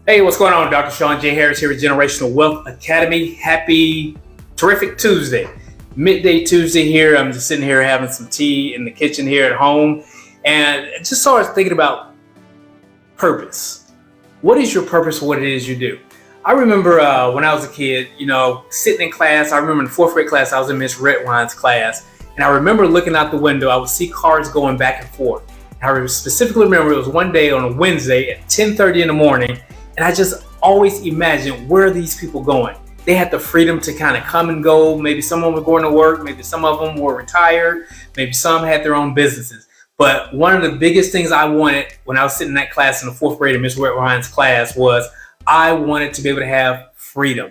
Hey, what's going on? Dr. Sean J. Harris here at Generational Wealth Academy. Happy terrific Tuesday. Midday Tuesday here. I'm just sitting here having some tea in the kitchen here at home. And just started thinking about purpose. What is your purpose for what it is you do? I remember when I was a kid, sitting in class. I remember in the fourth grade class, I was in Miss Redwine's class. And I remember looking out the window. I would see cars going back and forth. I specifically remember it was one day on a Wednesday at 10:30 in the morning. And I just always imagined, where are these people going? They had the freedom to kind of come and go. Maybe some of them were going to work. Maybe some of them were retired. Maybe some had their own businesses. But one of the biggest things I wanted when I was sitting in that class in the fourth grade in Miss Redwine's class was I wanted to be able to have freedom.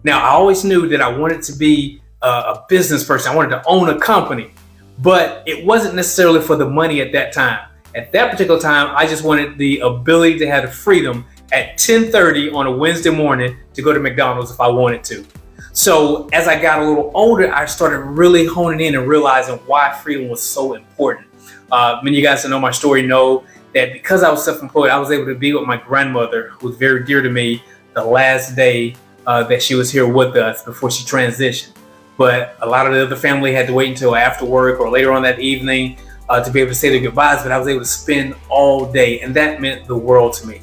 Now, I always knew that I wanted to be a business person. I wanted to own a company. But it wasn't necessarily for the money at that time. At that particular time, I just wanted the ability to have the freedom at 10:30 on a Wednesday morning to go to McDonald's if I wanted to. So as I got a little older, I started really honing in and realizing why freedom was so important. Many of you guys that know my story know that because I was self-employed, I was able to be with my grandmother, who was very dear to me, the last day that she was here with us before she transitioned. But a lot of the other family had to wait until after work or later on that evening to be able to say their goodbyes, but I was able to spend all day, and that meant the world to me.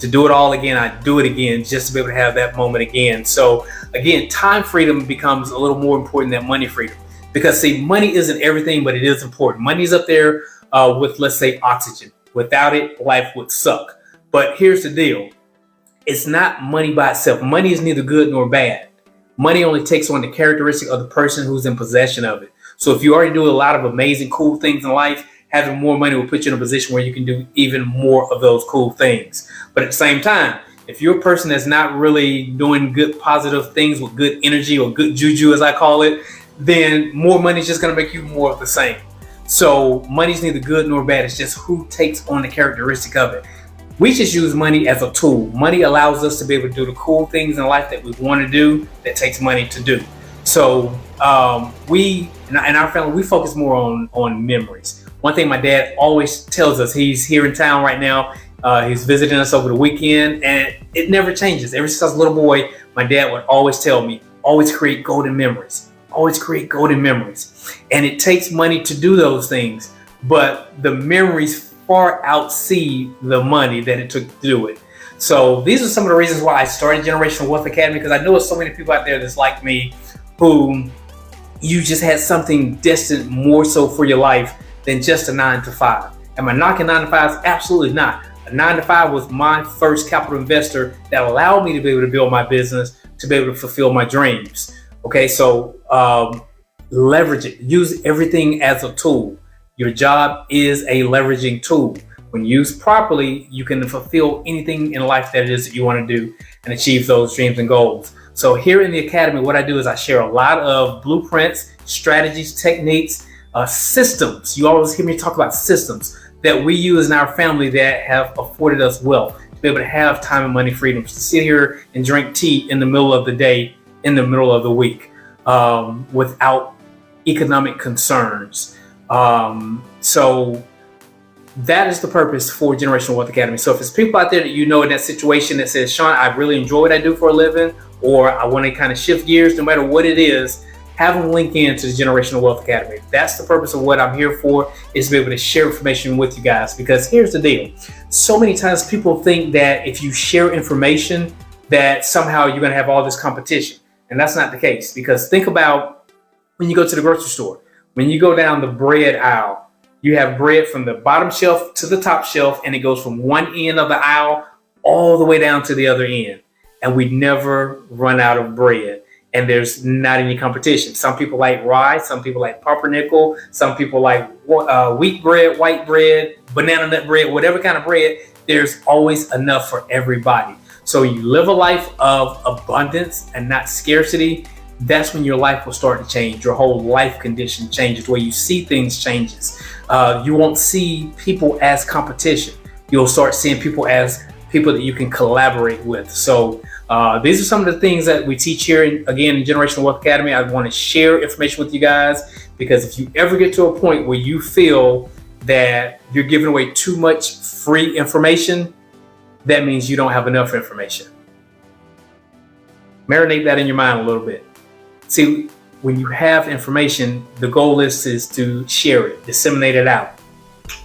To do it all again, I'd do it again just to be able to have that moment again. So again, time freedom becomes a little more important than money freedom. Because see, money isn't everything, but it is important. Money's up there with, let's say, oxygen. Without it, life would suck. But here's the deal. It's not money by itself. Money is neither good nor bad. Money only takes on the characteristic of the person who's in possession of it. So if you already do a lot of amazing, cool things in life, having more money will put you in a position where you can do even more of those cool things. But at the same time, if you're a person that's not really doing good, positive things with good energy or good juju, as I call it, then more money is just going to make you more of the same. So money's neither good nor bad. It's just who takes on the characteristic of it. We just use money as a tool. Money allows us to be able to do the cool things in life that we want to do that takes money to do. So we, in our family, we focus more on memories. One thing my dad always tells us, he's here in town right now. He's visiting us over the weekend, and it never changes. Ever since I was a little boy, my dad would always tell me, always create golden memories. Always create golden memories. And it takes money to do those things, but the memories far outsee the money that it took to do it. So these are some of the reasons why I started Generational Wealth Academy, because I know there's so many people out there that's like me, who you just had something destined more so for your life than just a 9-to-5. Am I knocking 9-to-5s? Absolutely not. A 9-to-5 was my first capital investor that allowed me to be able to build my business, to be able to fulfill my dreams. Okay, so leverage it. Use everything as a tool. Your job is a leveraging tool. When used properly, you can fulfill anything in life that it is that you want to do and achieve those dreams and goals. So here in the Academy, what I do is I share a lot of blueprints, strategies, techniques, systems. You always hear me talk about systems that we use in our family that have afforded us wealth, to be able to have time and money freedom, to sit here and drink tea in the middle of the day, in the middle of the week, without economic concerns. So that is the purpose for Generational Wealth Academy. So if there's people out there that you know in that situation that says, Sean, I really enjoy what I do for a living, or I want to kind of shift gears, no matter what it is, have them link into the Generational Wealth Academy. That's the purpose of what I'm here for, is to be able to share information with you guys. Because here's the deal. So many times people think that if you share information, that somehow you're going to have all this competition. And that's not the case. Because think about when you go to the grocery store. When you go down the bread aisle, you have bread from the bottom shelf to the top shelf, and it goes from one end of the aisle all the way down to the other end. And we never run out of bread. And there's not any competition. Some people like rye, some people like pumpernickel, some people like wheat bread, white bread, banana nut bread, whatever kind of bread. There's always enough for everybody. So you live a life of abundance and not scarcity. That's when your life will start to change. Your whole life condition changes. The way you see things changes. You won't see people as competition. You'll start seeing people as people that you can collaborate with. So these are some of the things that we teach here in Generational Wealth Academy. I want to share information with you guys, because if you ever get to a point where you feel that you're giving away too much free information, that means you don't have enough information. Marinate that in your mind a little bit. See, when you have information, the goal is to share it, disseminate it out.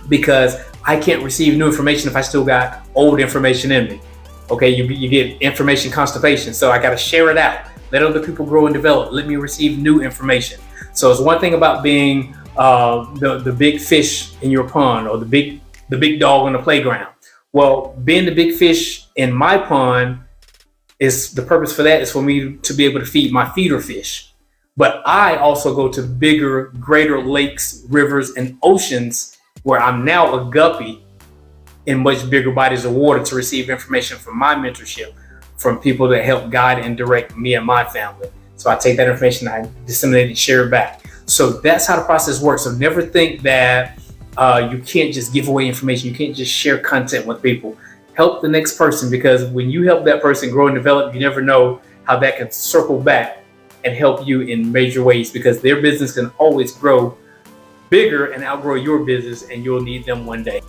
Because I can't receive new information if I still got old information in me. Okay, you get information constipation, so I got to share it out. Let other people grow and develop. Let me receive new information. So it's one thing about being the big fish in your pond, or the big dog on the playground. Well, being the big fish in my pond, is the purpose for that is for me to be able to feed my feeder fish. But I also go to bigger, greater lakes, rivers, and oceans where I'm now a guppy in much bigger bodies of water to receive information from my mentorship, from people that help guide and direct me and my family. So I take that information, I disseminate and share it back. So that's how the process works. So never think that you can't just give away information. You can't just share content with people. Help the next person, because when you help that person grow and develop, you never know how that can circle back and help you in major ways, because their business can always grow bigger and outgrow your business, and you'll need them one day.